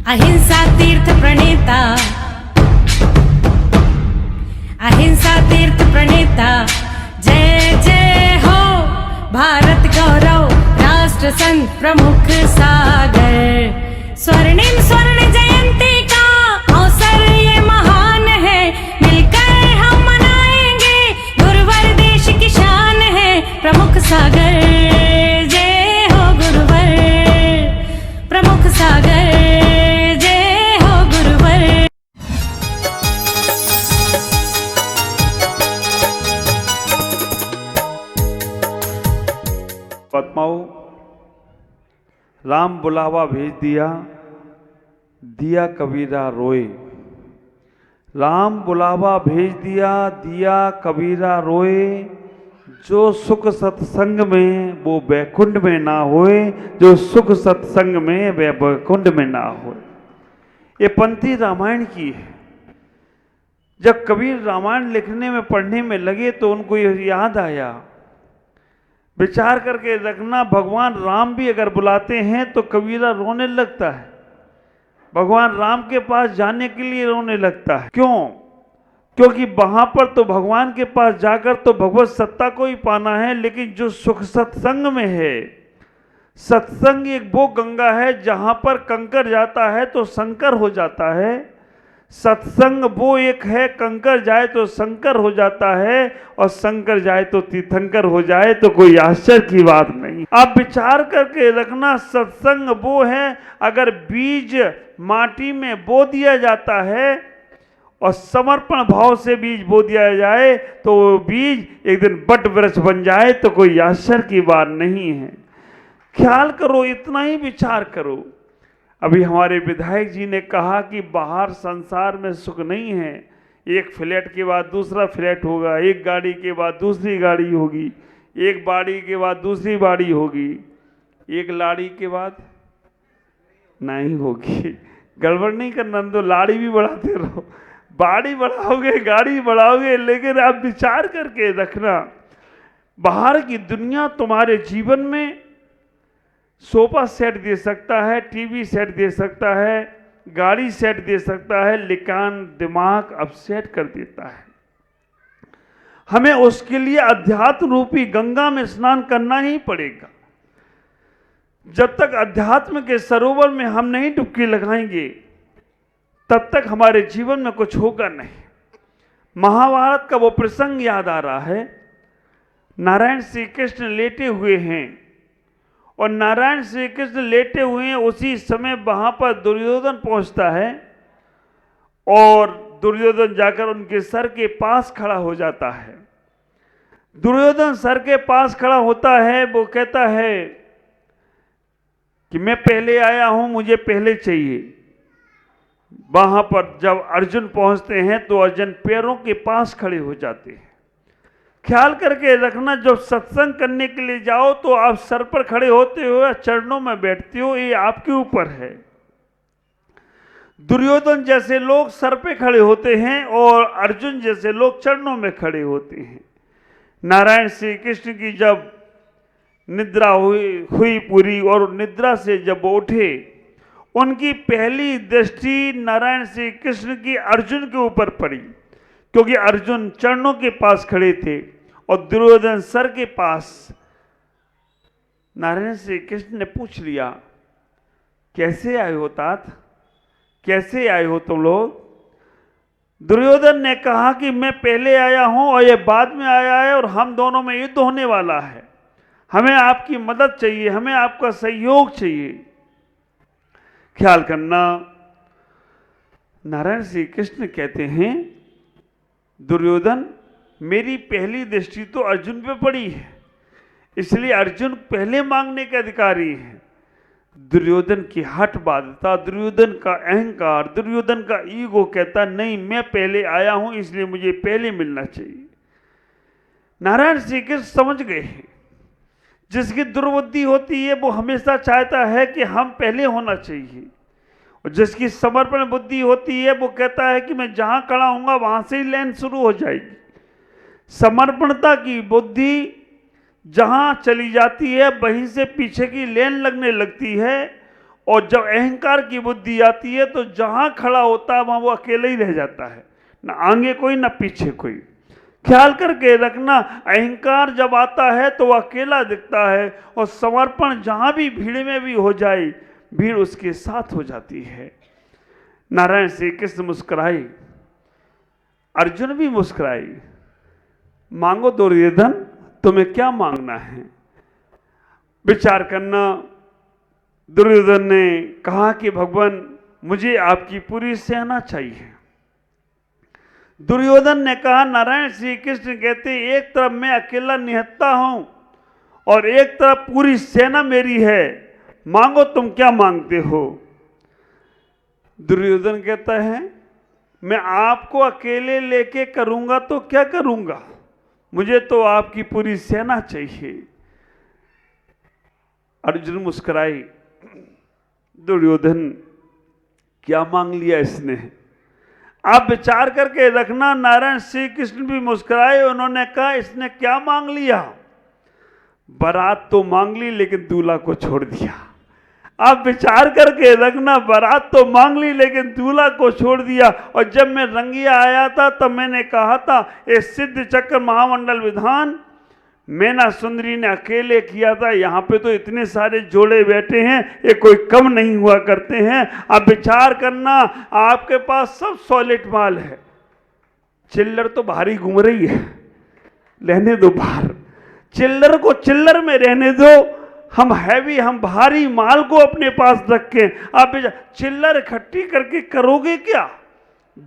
अहिंसा तीर्थ प्रणेता, अहिंसा तीर्थ प्रणेता, जय जय हो भारत गौरव राष्ट्र संत प्रमुख सागर। स्वर्णिम स्वर्ण जयंती का अवसर ये महान है, मिलकर हम मनाएंगे गुरुवर देश की शान है प्रमुख सागर। जय हो गुरुवर प्रमुख सागर, जय हो गुरुवर। पद्माओ, राम बुलावा भेज दिया, दिया कबीरा रोए। राम बुलावा भेज दिया, दिया कबीरा रोए। जो सुख सत्संग में वो बैकुंठ में ना होए, जो सुख सत्संग में वह बैकुंठ में ना होए। ये पंक्ति रामायण की है। जब कबीर रामायण लिखने में पढ़ने में लगे तो उनको याद आया, विचार करके रखना, भगवान राम भी अगर बुलाते हैं तो कबीरा रोने लगता है। भगवान राम के पास जाने के लिए रोने लगता है। क्यों? क्योंकि वहां पर तो भगवान के पास जाकर तो भगवत सत्ता को ही पाना है, लेकिन जो सुख सत्संग में है, सत्संग एक वो गंगा है जहां पर कंकर जाता है तो शंकर हो जाता है। सत्संग वो एक है, कंकर जाए तो शंकर हो जाता है, और शंकर जाए तो तीर्थंकर हो जाए तो कोई आश्चर्य की बात नहीं। आप विचार करके रखना, सत्संग वो है, अगर बीज माटी में बो दिया जाता है और समर्पण भाव से बीज बो दिया जाए तो वो बीज एक दिन बट वृक्ष बन जाए तो कोई आश्चर्य की बात नहीं है। ख्याल करो, इतना ही विचार करो। अभी हमारे विधायक जी ने कहा कि बाहर संसार में सुख नहीं है, एक फ्लैट के बाद दूसरा फ्लैट होगा, एक गाड़ी के बाद दूसरी गाड़ी होगी, एक बाड़ी के बाद दूसरी बाड़ी होगी, एक लाड़ी के बाद नहीं होगी। गड़बड़ नहीं करना, तो लाड़ी भी बढ़ाते रहो, बाड़ी बढ़ाओगे, गाड़ी बढ़ाओगे, लेकिन आप विचार करके रखना, बाहर की दुनिया तुम्हारे जीवन में सोफा सेट दे सकता है, टीवी सेट दे सकता है, गाड़ी सेट दे सकता है, लेकिन दिमाग अपसेट कर देता है। हमें उसके लिए अध्यात्म रूपी गंगा में स्नान करना ही पड़ेगा। जब तक अध्यात्म के सरोवर में हम नहीं डुबकी लगाएंगे तब तक हमारे जीवन में कुछ होगा नहीं। महाभारत का वो प्रसंग याद आ रहा है। नारायण श्री कृष्ण लेटे हुए हैं और नारायण श्री कृष्ण लेटे हुए हैं, उसी समय वहां पर दुर्योधन पहुंचता है और दुर्योधन जाकर उनके सर के पास खड़ा हो जाता है। दुर्योधन सर के पास खड़ा होता है, वो कहता है कि मैं पहले आया हूं, मुझे पहले चाहिए। वहां पर जब अर्जुन पहुंचते हैं तो अर्जुन पैरों के पास खड़े हो जाते हैं। ख्याल करके रखना, जब सत्संग करने के लिए जाओ तो आप सर पर खड़े होते हो या चरणों में बैठते हो, ये आपके ऊपर है। दुर्योधन जैसे लोग सर पे खड़े होते हैं और अर्जुन जैसे लोग चरणों में खड़े होते हैं। नारायण श्री कृष्ण की जब निद्रा हुई पूरी और निद्रा से जब वो उठे, उनकी पहली दृष्टि नारायण श्री कृष्ण की अर्जुन के ऊपर पड़ी, क्योंकि अर्जुन चरणों के पास खड़े थे और दुर्योधन सर के पास। नारायण श्री कृष्ण ने पूछ लिया, कैसे आए हो तात, कैसे आए हो तुम लोग? दुर्योधन ने कहा कि मैं पहले आया हूं और ये बाद में आया है और हम दोनों में युद्ध होने वाला है, हमें आपकी मदद चाहिए, हमें आपका सहयोग चाहिए। ख्याल करना, नारायण श्री कृष्ण कहते हैं, दुर्योधन मेरी पहली दृष्टि तो अर्जुन पे पड़ी है, इसलिए अर्जुन पहले मांगने के अधिकारी हैं। दुर्योधन की हठबाध्यता, दुर्योधन का अहंकार, दुर्योधन का ईगो कहता नहीं, मैं पहले आया हूं इसलिए मुझे पहले मिलना चाहिए। नारायण श्री कृष्ण समझ गए हैं, जिसकी दुर्बुद्धि होती है वो हमेशा चाहता है कि हम पहले होना चाहिए, और जिसकी समर्पण बुद्धि होती है वो कहता है कि मैं जहां खड़ा हूंगा वहां से ही लाइन शुरू हो जाएगी। समर्पणता की बुद्धि जहां चली जाती है वहीं से पीछे की लेन लगने लगती है और जब अहंकार की बुद्धि आती है तो जहां खड़ा होता है वहां वो अकेले ही रह जाता है, ना आगे कोई ना पीछे कोई। ख्याल करके रखना, अहंकार जब आता है तो वो अकेला दिखता है, और समर्पण जहां भी भीड़ में भी हो जाए, भीड़ उसके साथ हो जाती है। नारायण श्री कृष्ण मुस्कुराए, अर्जुन भी मुस्कुराई। मांगो दुर्योधन, तुम्हें क्या मांगना है? विचार करना। दुर्योधन ने कहा कि भगवान मुझे आपकी पूरी सेना चाहिए। दुर्योधन ने कहा, नारायण श्री कृष्ण कहते एक तरफ मैं अकेला निहत्ता हूं और एक तरफ पूरी सेना मेरी है, मांगो तुम क्या मांगते हो? दुर्योधन कहता है मैं आपको अकेले लेके करूंगा तो क्या करूंगा, मुझे तो आपकी पूरी सेना चाहिए। अर्जुन मुस्कुराई, दुर्योधन क्या मांग लिया इसने? आप विचार करके रखना। नारायण श्री कृष्ण भी मुस्कुराए, उन्होंने कहा इसने क्या मांग लिया? बारात तो मांग ली लेकिन दूल्हा को छोड़ दिया। आप विचार करके रखना, बारात तो मांग ली लेकिन दूल्हा को छोड़ दिया। और जब मैं रंगिया आया था तब मैंने कहा था ये सिद्ध चक्र महामंडल विधान मैना सुंदरी ने अकेले किया था, यहाँ पे तो इतने सारे जोड़े बैठे हैं, ये कोई कम नहीं हुआ करते हैं। आप विचार करना, आपके पास सब सॉलिड माल है, चिल्लर तो भारी घूम रही है, रहने दो बाहर, चिल्लर को चिल्लर में रहने दो। हम हैवी, हम भारी माल को अपने पास रखें। आप चिल्लर इकट्ठी करके करोगे क्या?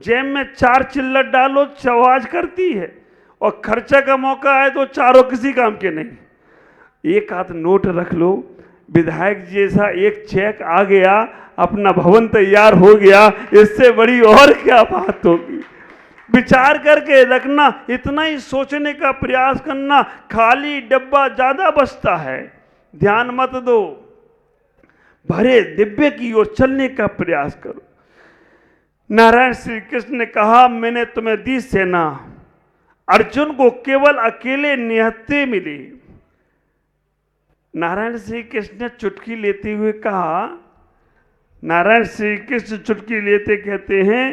जेब में 4 चिल्लर डालो, आवाज करती है, और खर्चा का मौका है तो चारों किसी काम के नहीं। एक हाथ नोट रख लो, विधायक जैसा एक चेक आ गया, अपना भवन तैयार हो गया, इससे बड़ी और क्या बात होगी? विचार करके रखना, इतना ही सोचने का प्रयास करना। खाली डब्बा ज्यादा बचता है, ध्यान मत दो, भरे दिव्य की ओर चलने का प्रयास करो। नारायण श्री कृष्ण ने कहा मैंने तुम्हें दी सेना, अर्जुन को केवल अकेले निहत्ते मिली। नारायण श्री कृष्ण ने चुटकी लेते हुए कहा, नारायण श्री कृष्ण चुटकी लेते कहते हैं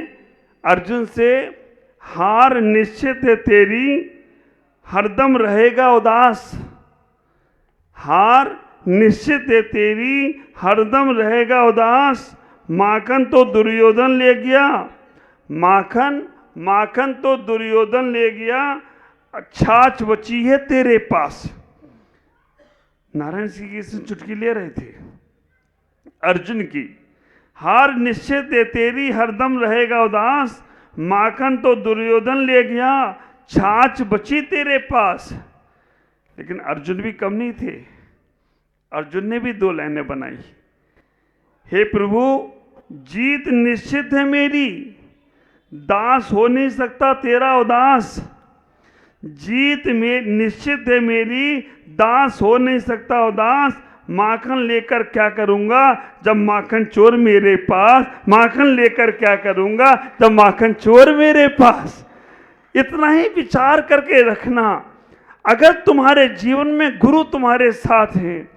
अर्जुन से, हार निश्चित है तेरी, हरदम रहेगा उदास। हार निश्चित है तेरी, हरदम रहेगा उदास। माखन तो दुर्योधन ले गया, माखन तो दुर्योधन ले गया, छाछ बची है तेरे पास। नारायण श्री कृष्ण चुटकी ले रहे थे अर्जुन की। हार निश्चित है तेरी, हरदम रहेगा उदास। माखन तो दुर्योधन ले गया, छाछ बची तेरे पास। लेकिन अर्जुन भी कम नहीं थे, अर्जुन ने भी 2 लाइनें बनाई। हे प्रभु, जीत निश्चित है मेरी, दास हो नहीं सकता तेरा उदास। जीत में निश्चित है मेरी, दास हो नहीं सकता उदास। माखन लेकर क्या करूंगा जब माखन चोर मेरे पास, माखन लेकर क्या करूंगा जब माखन चोर मेरे पास। इतना ही विचार करके रखना। अगर तुम्हारे जीवन में गुरु तुम्हारे साथ हैं,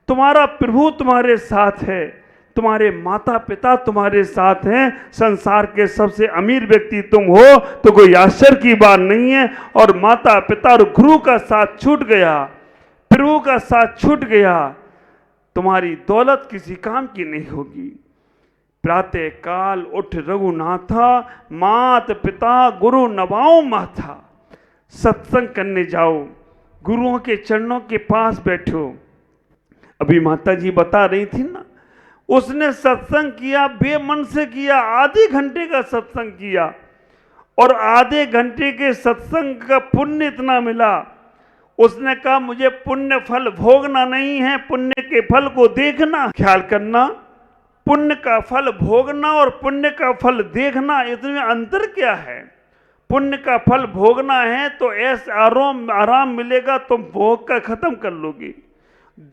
तुम्हारा प्रभु तुम्हारे साथ है, तुम्हारे माता पिता तुम्हारे साथ हैं, संसार के सबसे अमीर व्यक्ति तुम हो तो कोई आश्चर्य की बात नहीं है। और माता पिता और गुरु का साथ छूट गया, प्रभु का साथ छूट गया, तुम्हारी दौलत किसी काम की नहीं होगी। प्रातः काल उठ रघुनाथा, मात पिता गुरु नवाओ माथा। सत्संग करने जाओ, गुरुओं के चरणों के पास बैठो। अभी माता जी बता रही थी ना, उसने सत्संग किया, बेमन से किया, आधे घंटे का सत्संग किया, और आधे घंटे के सत्संग का पुण्य इतना मिला। उसने कहा मुझे पुण्य फल भोगना नहीं है, पुण्य के फल को देखना। ख्याल करना, पुण्य का फल भोगना और पुण्य का फल देखना, इसमें अंतर क्या है? पुण्य का फल भोगना है तो ऐसा आराम मिलेगा, तुम भोग का खत्म कर लोगे।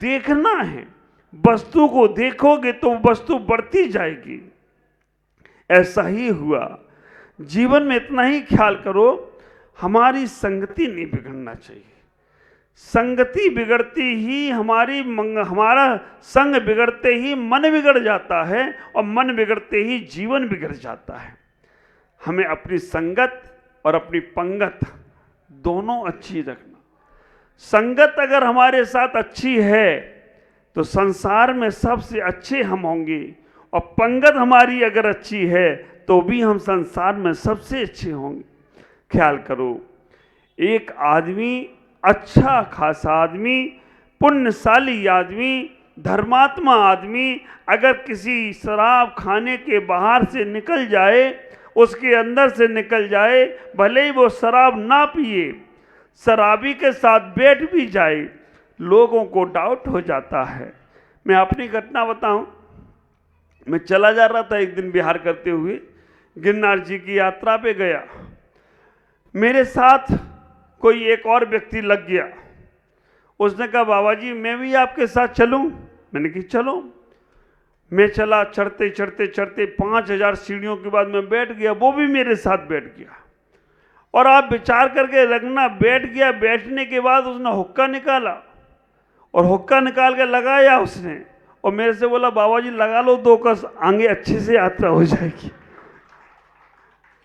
देखना है, वस्तु को देखोगे तो वस्तु बढ़ती जाएगी। ऐसा ही हुआ जीवन में। इतना ही ख्याल करो, हमारी संगति नहीं बिगड़ना चाहिए। संगति बिगड़ती ही हमारा संग बिगड़ते ही मन बिगड़ जाता है और मन बिगड़ते ही जीवन बिगड़ जाता है। हमें अपनी संगत और अपनी पंगत दोनों अच्छी रखना। संगत अगर हमारे साथ अच्छी है तो संसार में सबसे अच्छे हम होंगे, और पंगत हमारी अगर अच्छी है तो भी हम संसार में सबसे अच्छे होंगे। ख्याल करो, एक आदमी, अच्छा खासा आदमी, पुण्यशाली आदमी, धर्मात्मा आदमी अगर किसी शराब खाने के बाहर से निकल जाए, उसके अंदर से निकल जाए, भले ही वो शराब ना पिए, शराबी के साथ बैठ भी जाए, लोगों को डाउट हो जाता है। मैं अपनी घटना बताऊं, मैं चला जा रहा था एक दिन बिहार करते हुए, गिरनार जी की यात्रा पे गया। मेरे साथ कोई एक और व्यक्ति लग गया। उसने कहा बाबा जी मैं भी आपके साथ चलूं? मैंने कहा चलो। मैं चला, चढ़ते चढ़ते चढ़ते 5000 सीढ़ियों के बाद मैं बैठ गया, वो भी मेरे साथ बैठ गया। और आप विचार करके रखना, बैठ गया, बैठने के बाद उसने हुक्का निकाला और हुक्का निकाल के लगाया उसने, और मेरे से बोला बाबा जी लगा लो 2 कस, आगे अच्छे से यात्रा हो जाएगी।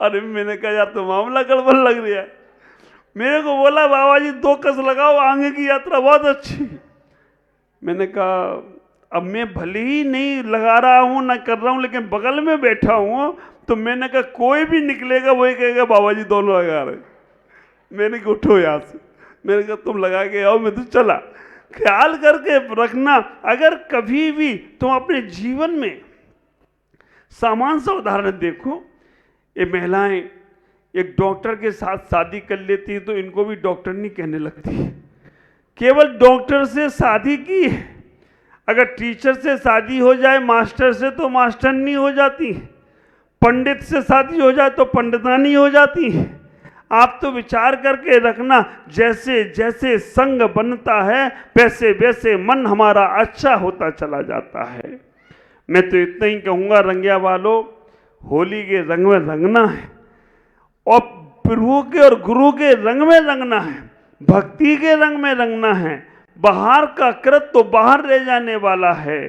अरे मैंने कहा यार तो मामला गड़बड़ लग रहा है। मेरे को बोला बाबा जी 2 कस लगाओ, आगे की यात्रा बहुत अच्छी। मैंने कहा अब मैं भले ही नहीं लगा रहा हूँ ना कर रहा हूँ, लेकिन बगल में बैठा हूँ, तो मैंने कहा कोई भी निकलेगा वही कहेगा बाबा जी दोनों लगा रहे। मैंने कहा उठो यहाँ से, मैंने कहा तुम लगा के आओ, मैं तो चला। ख्याल करके रखना, अगर कभी भी तुम अपने जीवन में सामान्य सा उदाहरण देखो, ये महिलाएं एक डॉक्टर के साथ शादी कर लेती है तो इनको भी डॉक्टर नहीं कहने लगती है। केवल डॉक्टर से शादी की है, अगर टीचर से शादी हो जाए, मास्टर से, तो मास्टरनी हो जाती है, पंडित से शादी हो जाए तो पंडितानी हो जाती है। आप तो विचार करके रखना, जैसे जैसे संग बनता है वैसे वैसे मन हमारा अच्छा होता चला जाता है। मैं तो इतना ही कहूँगा, रंगिया वालों, होली के रंग में रंगना है और प्रभु के और गुरु के रंग में रंगना है, भक्ति के रंग में रंगना है। बाहर का कृत तो बाहर रह जाने वाला है।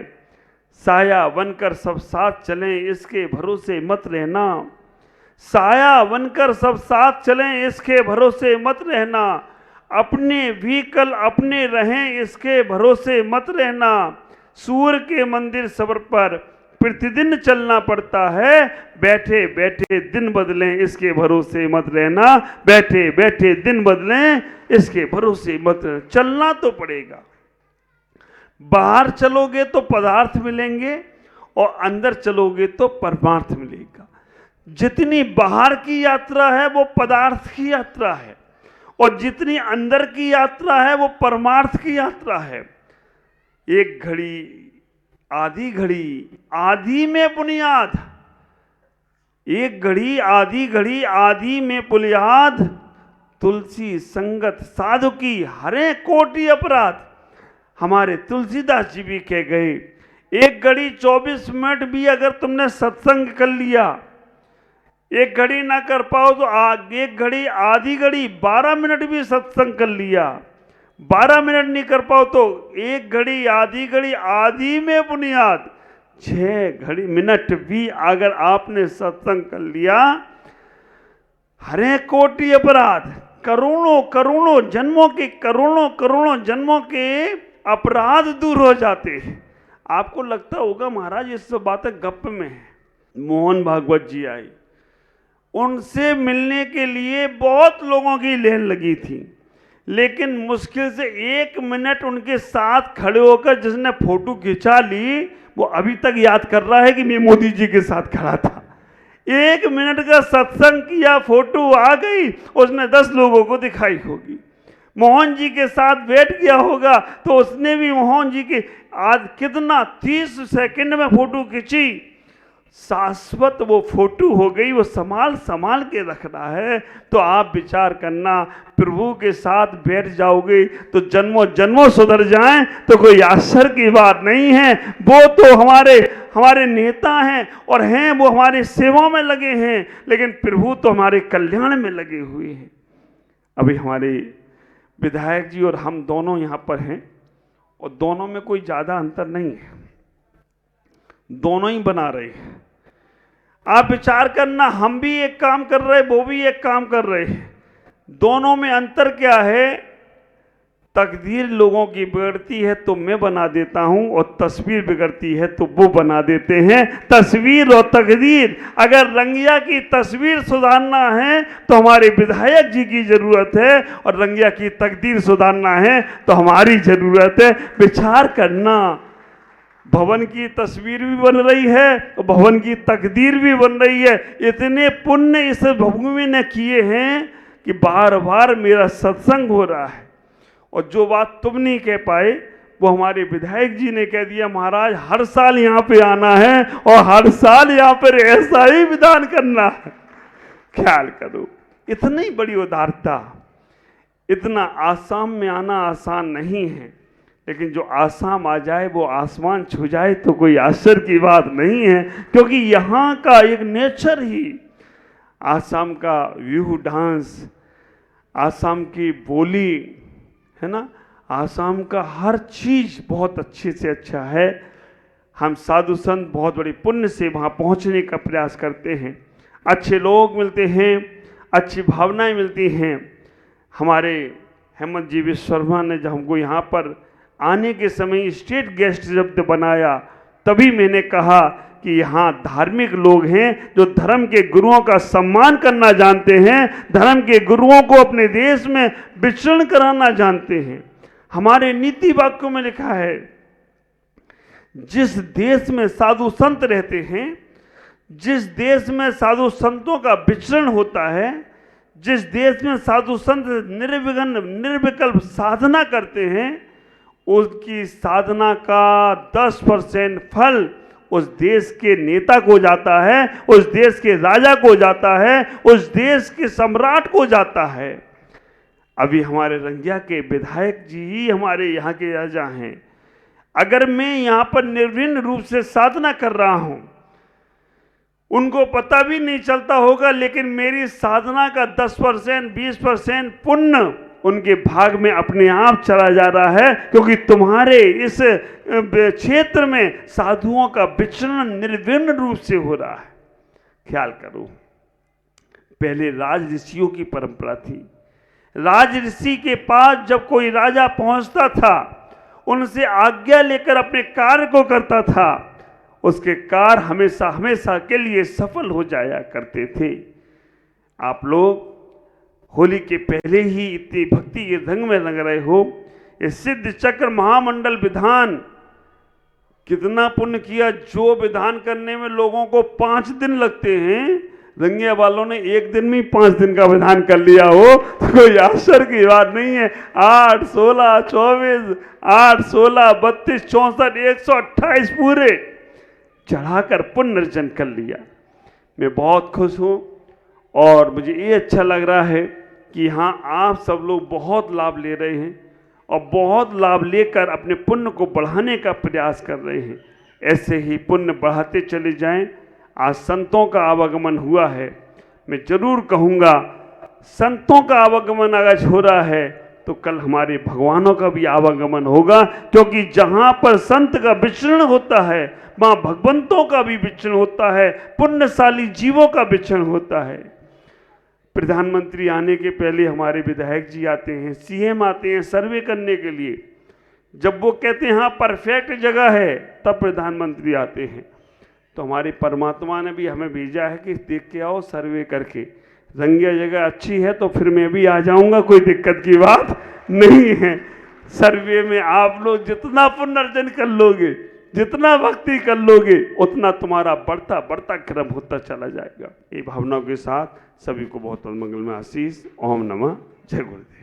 साया बनकर सब साथ चलें, इसके भरोसे मत रहना। साया बनकर सब साथ चलें, इसके भरोसे मत रहना। अपने भी कल अपने रहें, इसके भरोसे मत रहना। सूर्य के मंदिर सबर पर प्रतिदिन चलना पड़ता है, बैठे बैठे दिन बदलें, इसके भरोसे मत रहना। बैठे बैठे दिन बदलें, इसके भरोसे मत रहना। चलना तो पड़ेगा। बाहर चलोगे तो पदार्थ मिलेंगे और अंदर चलोगे तो परमार्थ मिलेगा। जितनी बाहर की यात्रा है वो पदार्थ की यात्रा है, और जितनी अंदर की यात्रा है वो परमार्थ की यात्रा है। एक घड़ी आधी घड़ी, आधी में बुनियाद। एक घड़ी आधी घड़ी, आधी में बुनियाद। तुलसी संगत साधु की हरे कोटि अपराध, हमारे तुलसीदास जी भी कह गए। एक घड़ी 24 मिनट भी अगर तुमने सत्संग कर लिया, एक घड़ी ना कर पाओ तो एक घड़ी आधी घड़ी 12 मिनट भी सत्संग कर लिया। 12 मिनट नहीं कर पाओ तो एक घड़ी आधी में बुनियाद 6 मिनट भी अगर आपने सत्संग कर लिया, हरे कोटि अपराध, करोड़ों करोड़ों जन्मों के जन्मों के अपराध दूर हो जाते हैं। आपको लगता होगा महाराज ये सब बातें गप में है। मोहन भागवत जी आए, उनसे मिलने के लिए बहुत लोगों की लाइन लगी थी, लेकिन मुश्किल से 1 मिनट उनके साथ खड़े होकर जिसने फोटो खिंचा ली वो अभी तक याद कर रहा है कि मैं मोदी जी के साथ खड़ा था। 1 मिनट का सत्संग किया, फोटो आ गई, उसने 10 लोगों को दिखाई होगी। मोहन जी के साथ बैठ गया होगा तो उसने भी मोहन जी के आज कितना 30 सेकंड में फोटो खींची। शाश्वत वो फोटो हो गई, वो संभाल के रखना है। तो आप विचार करना, प्रभु के साथ बैठ जाओगे तो जन्मों जन्मों सुधर जाएं तो कोई आश्चर्य की बात नहीं है। वो तो हमारे नेता हैं और हैं, वो हमारी सेवा में लगे हैं, लेकिन प्रभु तो हमारे कल्याण में लगे हुए हैं। अभी हमारे विधायक जी और हम दोनों यहाँ पर हैं और दोनों में कोई ज़्यादा अंतर नहीं है, दोनों ही बना रहे हैं। आप विचार करना, हम भी एक काम कर रहे, वो भी एक काम कर रहे हैं, दोनों में अंतर क्या है? तकदीर लोगों की बिगड़ती है तो मैं बना देता हूं और तस्वीर बिगड़ती है तो वो बना देते हैं। तस्वीर और तकदीर, अगर रंगिया की तस्वीर सुधारना है तो हमारे विधायक जी की जरूरत है और रंगिया की तकदीर सुधारना है तो हमारी जरूरत है। विचार करना, भवन की तस्वीर भी बन रही है और भवन की तकदीर भी बन रही है। इतने पुण्य इस भूमि ने किए हैं कि बार बार मेरा सत्संग हो रहा है। और जो बात तुम नहीं कह पाए वो हमारे विधायक जी ने कह दिया, महाराज हर साल यहाँ पे आना है और हर साल यहाँ पर ऐसा ही विधान करना है। ख्याल करो, इतनी बड़ी उदारता। इतना आसाम में आना आसान नहीं है, लेकिन जो आसाम आ जाए वो आसमान छू जाए तो कोई आश्चर्य की बात नहीं है, क्योंकि यहाँ का एक नेचर ही, आसाम का व्यू डांस, आसाम की बोली है ना, आसाम का हर चीज़ बहुत अच्छे से अच्छा है। हम साधु संत बहुत बड़ी पुण्य से वहाँ पहुँचने का प्रयास करते हैं, अच्छे लोग मिलते हैं, अच्छी भावनाएं मिलती हैं। हमारे हेमंत जी विश्वकर्मा ने जब हमको यहाँ पर आने के समय स्टेट गेस्ट जब बनाया, तभी मैंने कहा कि यहाँ धार्मिक लोग हैं जो धर्म के गुरुओं का सम्मान करना जानते हैं, धर्म के गुरुओं को अपने देश में विचरण कराना जानते हैं। हमारे नीति वाक्यों में लिखा है, जिस देश में साधु संत रहते हैं, जिस देश में साधु संतों का विचरण होता है, जिस देश में साधु संत निर्विघ्न निर्विकल्प साधना करते हैं, उसकी साधना का 10% फल उस देश के नेता को जाता है, उस देश के राजा को जाता है, उस देश के सम्राट को जाता है। अभी हमारे रंगिया के विधायक जी ही हमारे यहाँ के राजा हैं। अगर मैं यहाँ पर निर्विघ्न रूप से साधना कर रहा हूँ, उनको पता भी नहीं चलता होगा, लेकिन मेरी साधना का 10% 20% पुण्य उनके भाग में अपने आप चला जा रहा है, क्योंकि तुम्हारे इस क्षेत्र में साधुओं का विचरण निर्विघ्न रूप से हो रहा है। ख्याल करो, पहले राज ऋषियों की परंपरा थी। राज ऋषि के पास जब कोई राजा पहुंचता था, उनसे आज्ञा लेकर अपने कार्य को करता था, उसके कार्य हमेशा हमेशा के लिए सफल हो जाया करते थे। आप लोग होली के पहले ही इतनी भक्ति के रंग में लग रहे हो। ये सिद्ध चक्र महामंडल विधान कितना पुण्य किया। जो विधान करने में लोगों को 5 दिन लगते हैं, रंगिया वालों ने 1 दिन में 5 दिन का विधान कर लिया हो तो कोई आश्चर्य की बात नहीं है। 8, 16, 24, 8, 16, 32, 64, 128 पूरे चढ़ाकर पुण्य अर्जन कर लिया। मैं बहुत खुश हूँ और मुझे ये अच्छा लग रहा है कि हाँ, आप सब लोग बहुत लाभ ले रहे हैं और बहुत लाभ लेकर अपने पुण्य को बढ़ाने का प्रयास कर रहे हैं। ऐसे ही पुण्य बढ़ाते चले जाएं। आज संतों का आवागमन हुआ है, मैं जरूर कहूँगा संतों का आवागमन अगर हो रहा है तो कल हमारे भगवानों का भी आवागमन होगा, क्योंकि जहाँ पर संत का विचरण होता है वहाँ भगवंतों का भी विचरण होता है, पुण्यशाली जीवों का विचरण होता है। प्रधानमंत्री आने के पहले हमारे विधायक जी आते हैं, सीएम आते हैं सर्वे करने के लिए। जब वो कहते हैं हाँ परफेक्ट जगह है, तब प्रधानमंत्री आते हैं। तो हमारे परमात्मा ने भी हमें भेजा है कि देख के आओ सर्वे करके, रंगिया जगह अच्छी है तो फिर मैं भी आ जाऊंगा, कोई दिक्कत की बात नहीं है। सर्वे में आप लोग जितना पुण्य अर्जन कर लोगे, जितना भक्ति कर लोगे, उतना तुम्हारा बढ़ता बढ़ता क्रम होता चला जाएगा। ये भावनाओं के साथ सभी को बहुत बहुत मंगलमय आशीष। ओम नमः, जय गुरुदेव।